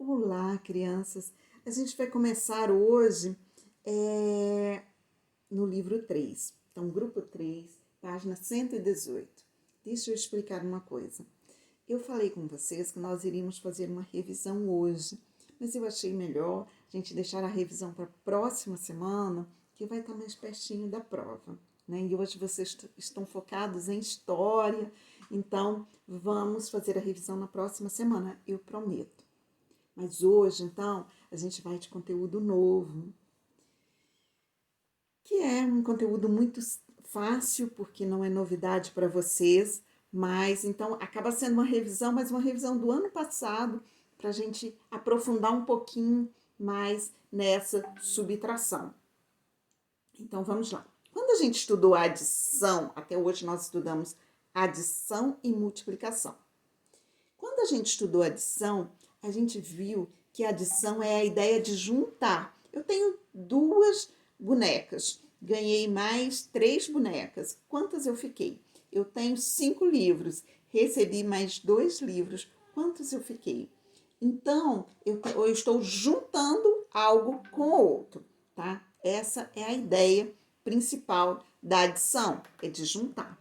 Olá, crianças! A gente vai começar hoje no livro 3. Então, grupo 3, página 118. Deixa eu explicar uma coisa. Eu falei com vocês que nós iríamos fazer uma revisão hoje, mas eu achei melhor a gente deixar a revisão para a próxima semana, que vai estar mais pertinho da prova, né? E hoje vocês estão focados em história, então vamos fazer a revisão na próxima semana, eu prometo. Mas hoje, então, a gente vai de conteúdo novo, que é um conteúdo muito fácil, porque não é novidade para vocês, mas então acaba sendo uma revisão, mas uma revisão do ano passado, para a gente aprofundar um pouquinho mais nessa subtração. Então vamos lá. Quando a gente estudou a adição, até hoje nós estudamos adição e multiplicação. Quando a gente estudou adição, a gente viu que a adição é a ideia de juntar. Eu tenho 2 bonecas, ganhei mais 3 bonecas. Quantas eu fiquei? Eu tenho 5 livros, recebi mais 2 livros. Quantos eu fiquei? Então, eu estou juntando algo com o outro, tá? Essa é a ideia principal da adição, é de juntar.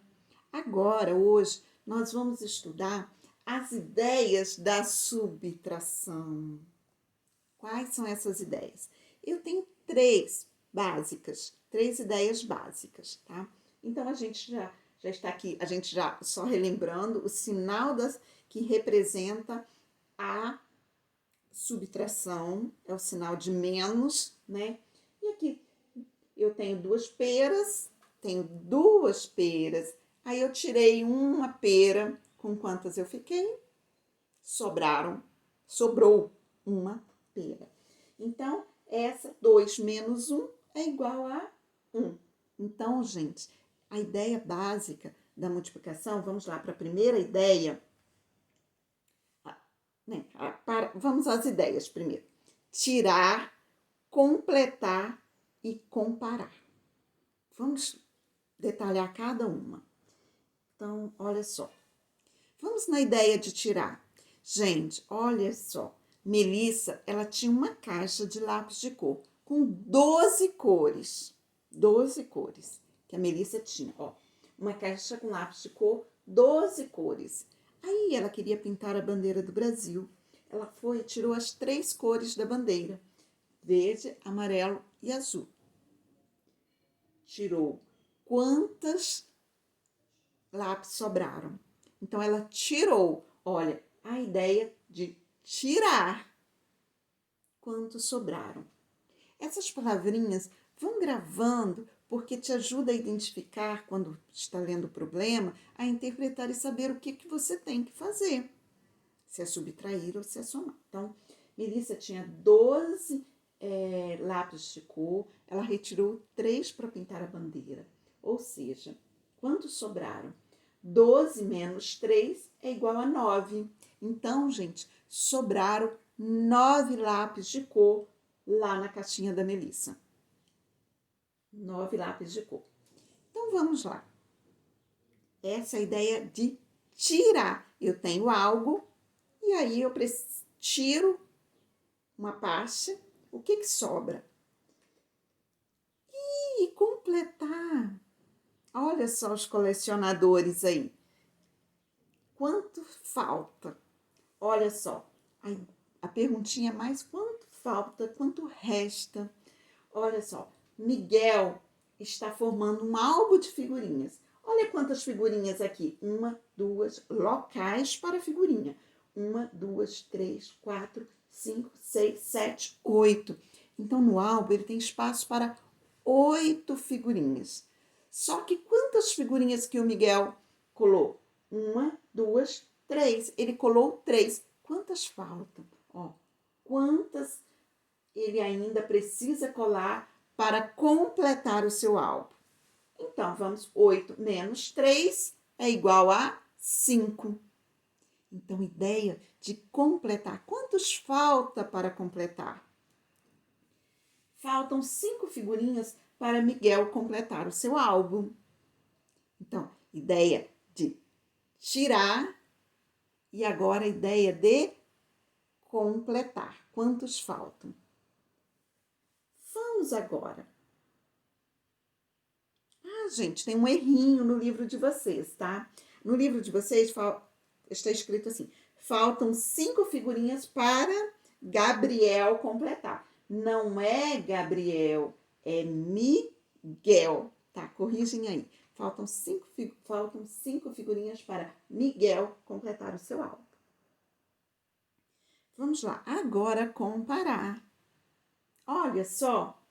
Agora, hoje, nós vamos estudar as ideias da subtração. Quais são essas ideias? Eu tenho 3 básicas, 3 ideias básicas, tá? Então, a gente já está aqui, a gente já só relembrando o sinal que representa a subtração, é o sinal de menos, né? E aqui eu tenho 2 peras, aí eu tirei uma pera, com quantas eu fiquei? Sobrou uma pera. Então, essa 2 menos 1 é igual a 1. Então, gente, a ideia básica da multiplicação, vamos lá para a primeira ideia, né? Vamos às ideias primeiro. Tirar, completar e comparar. Vamos detalhar cada uma. Então, olha só. Vamos na ideia de tirar. Gente, olha só. Melissa, ela tinha uma caixa de lápis de cor com 12 cores. 12 cores que a Melissa tinha, ó. Uma caixa com lápis de cor, 12 cores. Aí ela queria pintar a bandeira do Brasil. Ela foi e tirou as 3 cores da bandeira: verde, amarelo e azul. Tirou. Quantas lápis sobraram? Então, ela tirou. Olha, a ideia de tirar. Quantos sobraram? Essas palavrinhas vão gravando, porque te ajuda a identificar, quando está lendo o problema, a interpretar e saber o que você tem que fazer. Se é subtrair ou se é somar. Então, Melissa tinha 12 lápis de cor, ela retirou 3 para pintar a bandeira. Ou seja, quantos sobraram? 12 menos 3 é igual a 9. Então, gente, sobraram 9 lápis de cor lá na caixinha da Melissa. 9 lápis de cor. Então, vamos lá. Essa é a ideia de tirar. Eu tenho algo e aí eu tiro uma parte. O que sobra? E completar. Olha só os colecionadores aí. Quanto falta? Olha só, a perguntinha mais: quanto falta, quanto resta? Olha só, Miguel está formando um álbum de figurinhas. Olha quantas figurinhas aqui. 1, 2, locais para figurinha. 1, 2, 3, 4, 5, 6, 7, 8. Então, no álbum, ele tem espaço para 8 figurinhas. Só que quantas figurinhas que o Miguel colou? 1, 2, 3. Ele colou 3. Quantas faltam? Ó, quantas ele ainda precisa colar para completar o seu álbum? Então, vamos, 8 menos 3 é igual a 5. Então, ideia de completar. Quantos falta para completar? Faltam 5 figurinhas para Miguel completar o seu álbum. Então, ideia de tirar e agora a ideia de completar. Quantos faltam? Vamos agora. Gente, tem um errinho no livro de vocês, tá? No livro de vocês está escrito assim: faltam 5 figurinhas para Gabriel completar. Não é Gabriel, é Miguel, tá? Corrigem aí. Faltam cinco figurinhas para Miguel completar o seu álbum. Vamos lá, agora comparar. Olha só,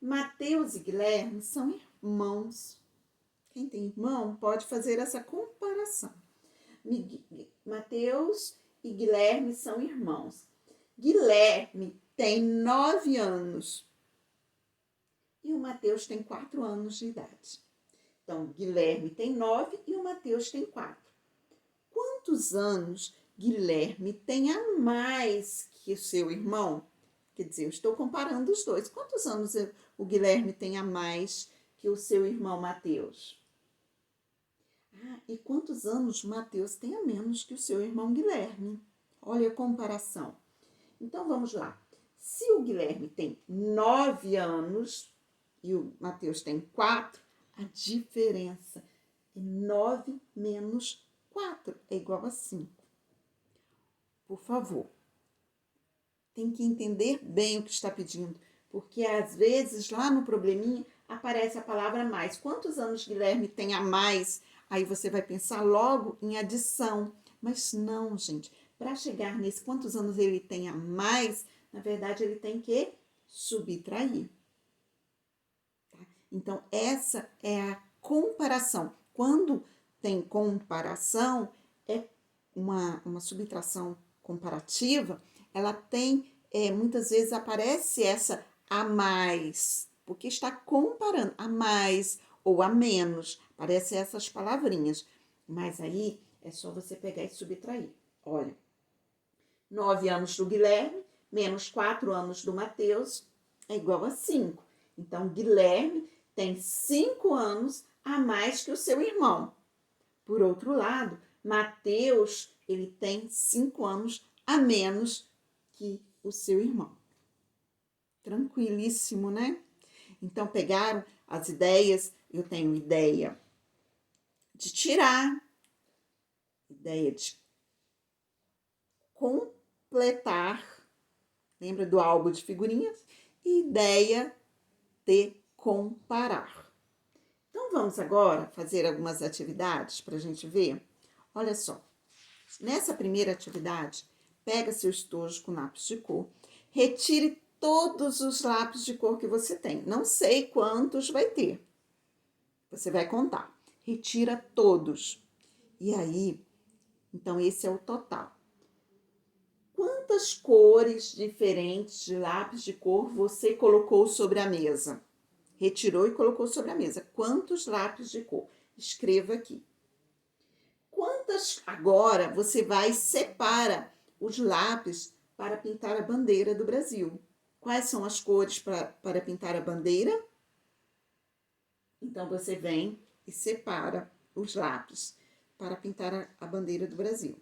Mateus e Guilherme são irmãos. Quem tem irmão pode fazer essa comparação. Mateus e Guilherme são irmãos. Guilherme tem 9 anos e o Mateus tem 4 anos de idade. Então, Guilherme tem 9 e o Mateus tem 4. Quantos anos Guilherme tem a mais que o seu irmão? Quer dizer, eu estou comparando os dois. Quantos anos o Guilherme tem a mais que o seu irmão Mateus? E quantos anos Mateus tem a menos que o seu irmão Guilherme? Olha a comparação. Então, vamos lá. Se o Guilherme tem 9 anos e o Mateus tem 4, a diferença é 9 menos 4 é igual a 5. Por favor, tem que entender bem o que está pedindo, porque às vezes lá no probleminha aparece a palavra mais. Quantos anos Guilherme tem a mais? Aí você vai pensar logo em adição. Mas não, gente. Para chegar nesse quantos anos ele tem a mais, na verdade ele tem que subtrair. Tá? Então, essa é a comparação. Quando tem comparação, é uma subtração comparativa, ela tem, muitas vezes aparece essa a mais, porque está comparando a mais ou a menos, aparecem essas palavrinhas, mas aí é só você pegar e subtrair. Olha, 9 anos do Guilherme menos 4 anos do Mateus é igual a 5. Então, Guilherme tem 5 anos a mais que o seu irmão. Por outro lado, Mateus, ele tem 5 anos a menos que o seu irmão. Tranquilíssimo, né? Então, pegaram as ideias. Eu tenho ideia de tirar, ideia de completar, lembra do álbum de figurinhas? E ideia de comparar. Então, vamos agora fazer algumas atividades para a gente ver. Olha só, nessa primeira atividade, pega seu estojo com lápis de cor, retire todos os lápis de cor que você tem. Não sei quantos vai ter. Você vai contar. Retira todos. E aí, então esse é o total. Quantas cores diferentes de lápis de cor você colocou sobre a mesa? Retirou e colocou sobre a mesa. Quantos lápis de cor? Escreva aqui. Agora você vai e separa os lápis para pintar a bandeira do Brasil. Quais são as cores para pintar a bandeira? Então, você vem e separa os lápis para pintar a bandeira do Brasil.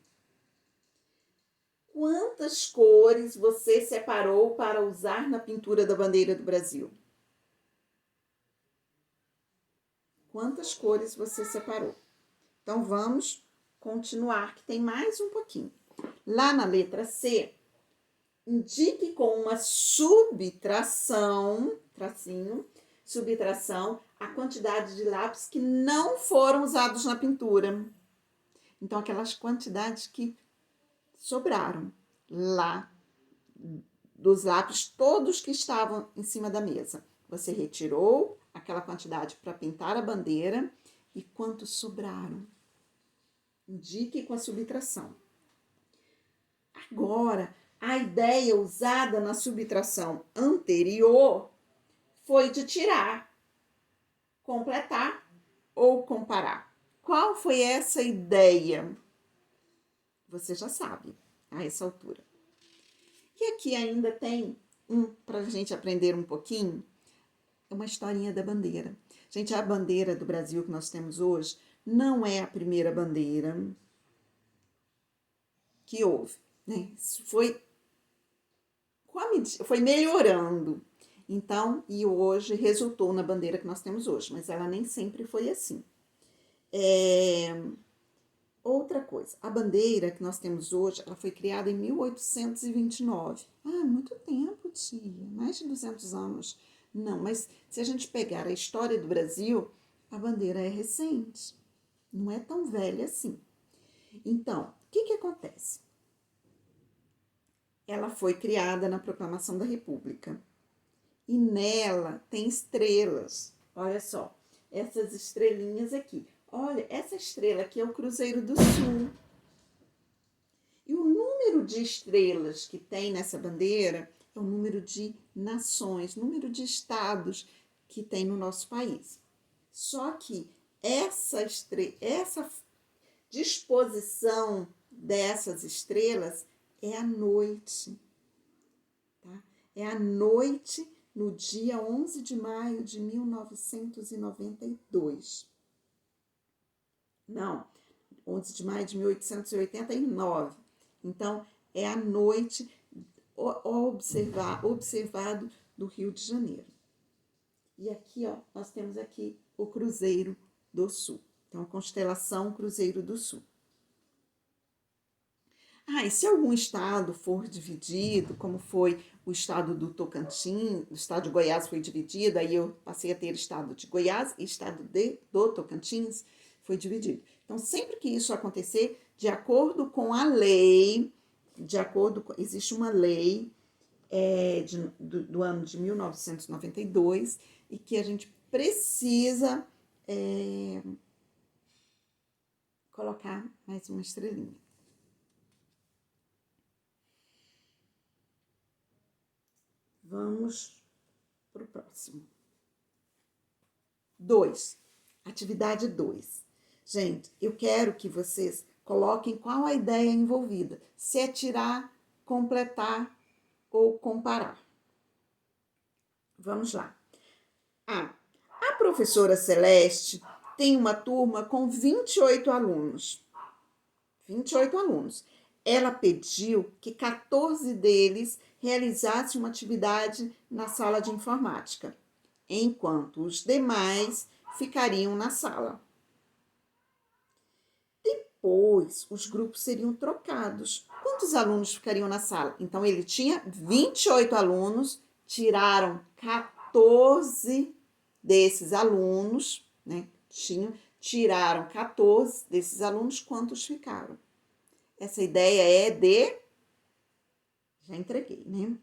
Quantas cores você separou para usar na pintura da bandeira do Brasil? Quantas cores você separou? Então, vamos continuar, que tem mais um pouquinho. Lá na letra C, indique com uma subtração, subtração, a quantidade de lápis que não foram usados na pintura. Então, aquelas quantidades que sobraram lá dos lápis todos que estavam em cima da mesa. Você retirou aquela quantidade para pintar a bandeira e quantos sobraram? Indique com a subtração. Agora, a ideia usada na subtração anterior foi de tirar, completar ou comparar. Qual foi essa ideia? Você já sabe, a essa altura. E aqui ainda tem para a gente aprender um pouquinho, uma historinha da bandeira. Gente, a bandeira do Brasil que nós temos hoje não é a primeira bandeira que houve, né? Isso foi foi melhorando. Então, e hoje resultou na bandeira que nós temos hoje, mas ela nem sempre foi assim. Outra coisa, a bandeira que nós temos hoje, ela foi criada em 1829. Ah, muito tempo, tia, mais de 200 anos. Não, mas se a gente pegar a história do Brasil, a bandeira é recente, não é tão velha assim. Então, o que acontece? Ela foi criada na Proclamação da República e nela tem estrelas. Olha só, essas estrelinhas aqui. Olha, essa estrela aqui é o Cruzeiro do Sul. E o número de estrelas que tem nessa bandeira é o número de nações, número de estados que tem no nosso país. Só que essa disposição dessas estrelas é à noite. Tá? É à noite, no dia 11 de maio de 1992. Não, 11 de maio de 1889. Então, é à noite observado do Rio de Janeiro. E aqui, ó, nós temos aqui o Cruzeiro do Sul. Então, a constelação Cruzeiro do Sul. Ah, e se algum estado for dividido, como foi o estado do Tocantins, o estado de Goiás foi dividido, aí eu passei a ter estado de Goiás e estado do Tocantins foi dividido. Então, sempre que isso acontecer, de acordo com a lei, existe uma lei do ano de 1992 e que a gente precisa colocar mais uma estrelinha. Vamos para o próximo. 2. Atividade 2. Gente, eu quero que vocês coloquem qual a ideia envolvida. Se é tirar, completar ou comparar. Vamos lá. A professora Celeste tem uma turma com 28 alunos. 28 alunos. Ela pediu que 14 deles realizassem uma atividade na sala de informática, enquanto os demais ficariam na sala. Depois, os grupos seriam trocados. Quantos alunos ficariam na sala? Então, ele tinha 28 alunos, tiraram 14 desses alunos, né? Tiraram 14 desses alunos, quantos ficaram? Essa ideia é de... Já entreguei, né?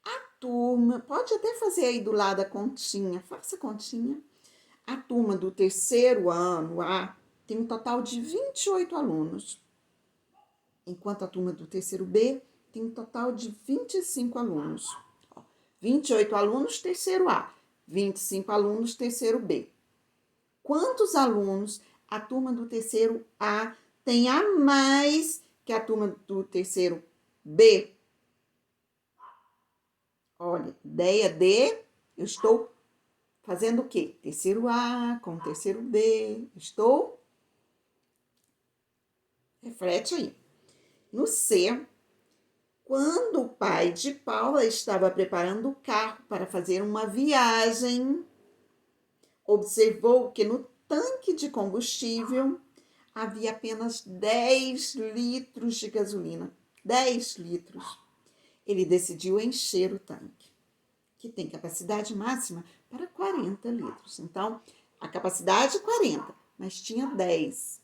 A turma, pode até fazer aí do lado a continha, faça a continha. A turma do terceiro ano A tem um total de 28 alunos, enquanto a turma do terceiro B tem um total de 25 alunos. 28 alunos, terceiro A, 25 alunos, terceiro B. Quantos alunos a turma do terceiro A tem a mais que a turma do terceiro B? Olha, ideia de... Eu estou fazendo o quê? Terceiro A com terceiro B. Estou... Reflete aí. No C, quando o pai de Paula estava preparando o carro para fazer uma viagem, observou que no tanque de combustível havia apenas 10 litros de gasolina. 10 litros. Ele decidiu encher o tanque, que tem capacidade máxima para 40 litros. Então, a capacidade é 40, mas tinha 10.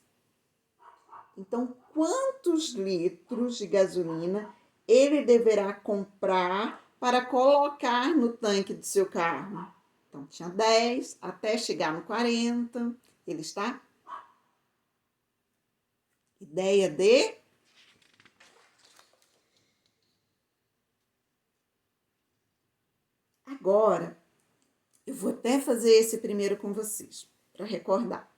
Então, quantos litros de gasolina ele deverá comprar para colocar no tanque do seu carro? Então, tinha 10, até chegar no 40, ele está... Ideia de... Agora, eu vou até fazer esse primeiro com vocês, para recordar.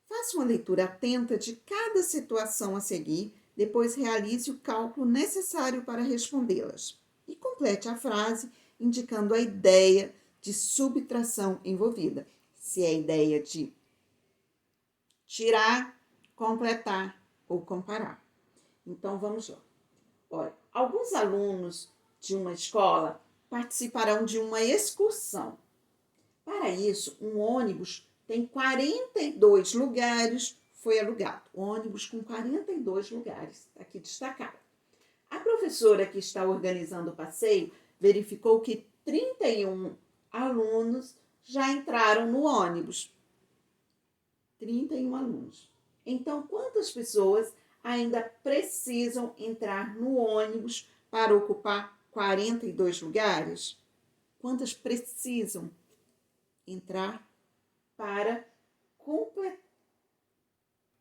Faça uma leitura atenta de cada situação a seguir, depois realize o cálculo necessário para respondê-las. E complete a frase indicando a ideia de subtração envolvida. Se é a ideia de tirar, completar ou comparar. Então, vamos lá. Olha, Alguns alunos de uma escola participarão de uma excursão. Para isso, um ônibus tem 42 lugares, foi alugado. Ônibus com 42 lugares, aqui destacado. A professora que está organizando o passeio verificou que 31 alunos já entraram no ônibus. 31 alunos. Então, quantas pessoas ainda precisam entrar no ônibus para ocupar 42 lugares? Quantas precisam entrar para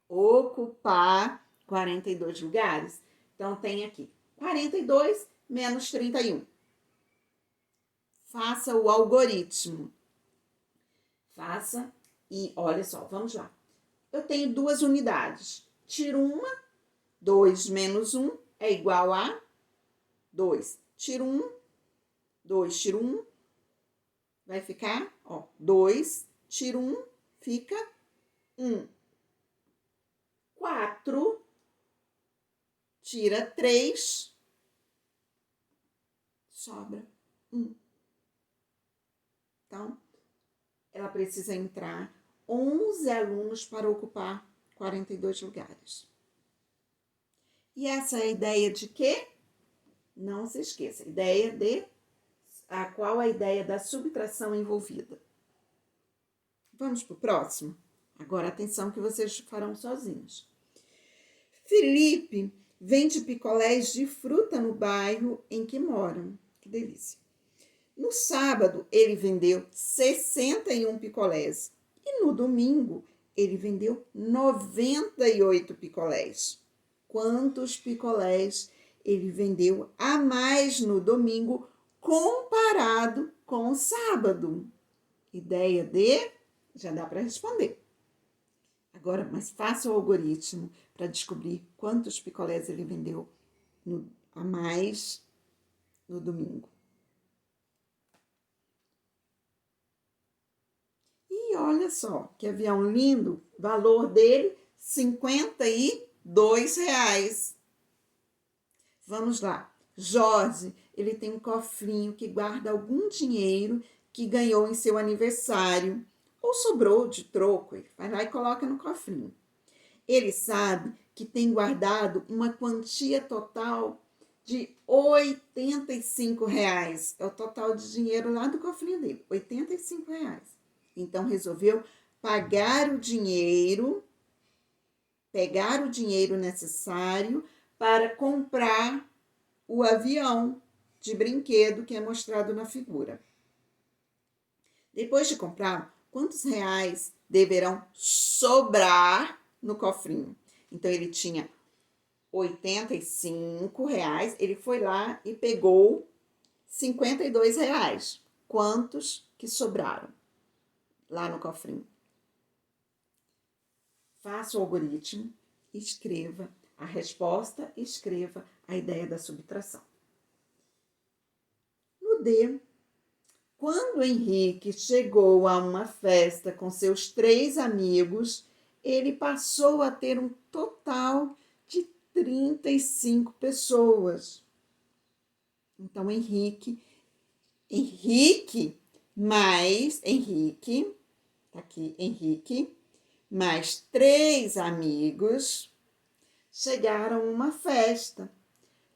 ocupar 42 lugares? Então, tem aqui 42 menos 31. Faça o algoritmo. Faça e olha só, vamos lá. Eu tenho 2 unidades. Tiro uma, 2 menos 1 é igual a 2. Tiro 1, 2, tiro 1, vai ficar, ó, 2, tiro 1, fica 1. 4, tira 3, sobra 1. Então, ela precisa entrar 11 alunos para ocupar 42 lugares. E essa é a ideia de quê? Não se esqueça, ideia de qual a ideia da subtração envolvida. Vamos para o próximo? Agora atenção que vocês farão sozinhos. Felipe vende picolés de fruta no bairro em que moram. Que delícia. No sábado, ele vendeu 61 picolés. E no domingo, ele vendeu 98 picolés. Quantos picolés ele vendeu a mais no domingo comparado com o sábado? Ideia de... Já dá para responder. Agora, mas faça o algoritmo para descobrir quantos picolés ele vendeu a mais no domingo. E olha só, que avião lindo, valor dele, R$52. Vamos lá. Jorge, ele tem um cofrinho que guarda algum dinheiro que ganhou em seu aniversário ou sobrou de troco. Ele vai lá e coloca no cofrinho. Ele sabe que tem guardado uma quantia total de R$85. É o total de dinheiro lá do cofrinho dele, R$85. Então, resolveu pegar o dinheiro necessário para comprar o avião de brinquedo que é mostrado na figura. Depois de comprar, quantos reais deverão sobrar no cofrinho? Então, ele tinha R$85, ele foi lá e pegou R$52. Quantos que sobraram lá no cofrinho? Faça o algoritmo, escreva a resposta, escreva a ideia da subtração. No D, quando Henrique chegou a uma festa com seus 3 amigos, ele passou a ter um total de 35 pessoas. Então, Henrique tá aqui, Henrique, mais 3 amigos chegaram a uma festa.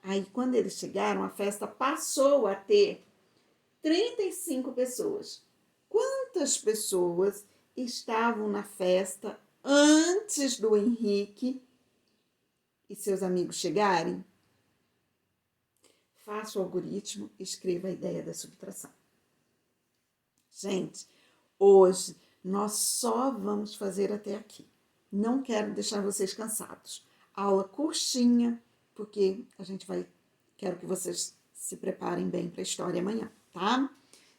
Aí, quando eles chegaram, a festa passou a ter 35 pessoas. Quantas pessoas estavam na festa antes do Henrique e seus amigos chegarem? Faça o algoritmo e escreva a ideia da subtração. Gente, hoje nós só vamos fazer até aqui. Não quero deixar vocês cansados. Aula curtinha, porque quero que vocês se preparem bem para a história amanhã, tá?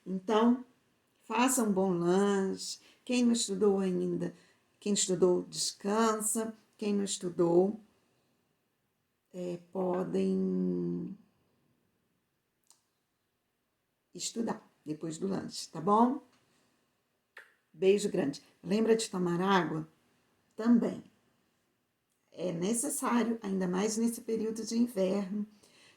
Então, façam um bom lanche. Quem não estudou ainda, quem estudou, descansa. Quem não estudou, podem estudar depois do lanche, tá bom? Beijo grande. Lembra de tomar água? Também. É necessário, ainda mais nesse período de inverno,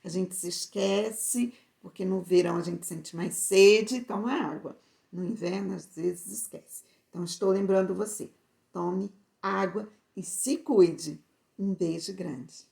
a gente se esquece, porque no verão a gente sente mais sede, toma água. No inverno, às vezes, esquece. Então, estou lembrando você, tome água e se cuide. Um beijo grande.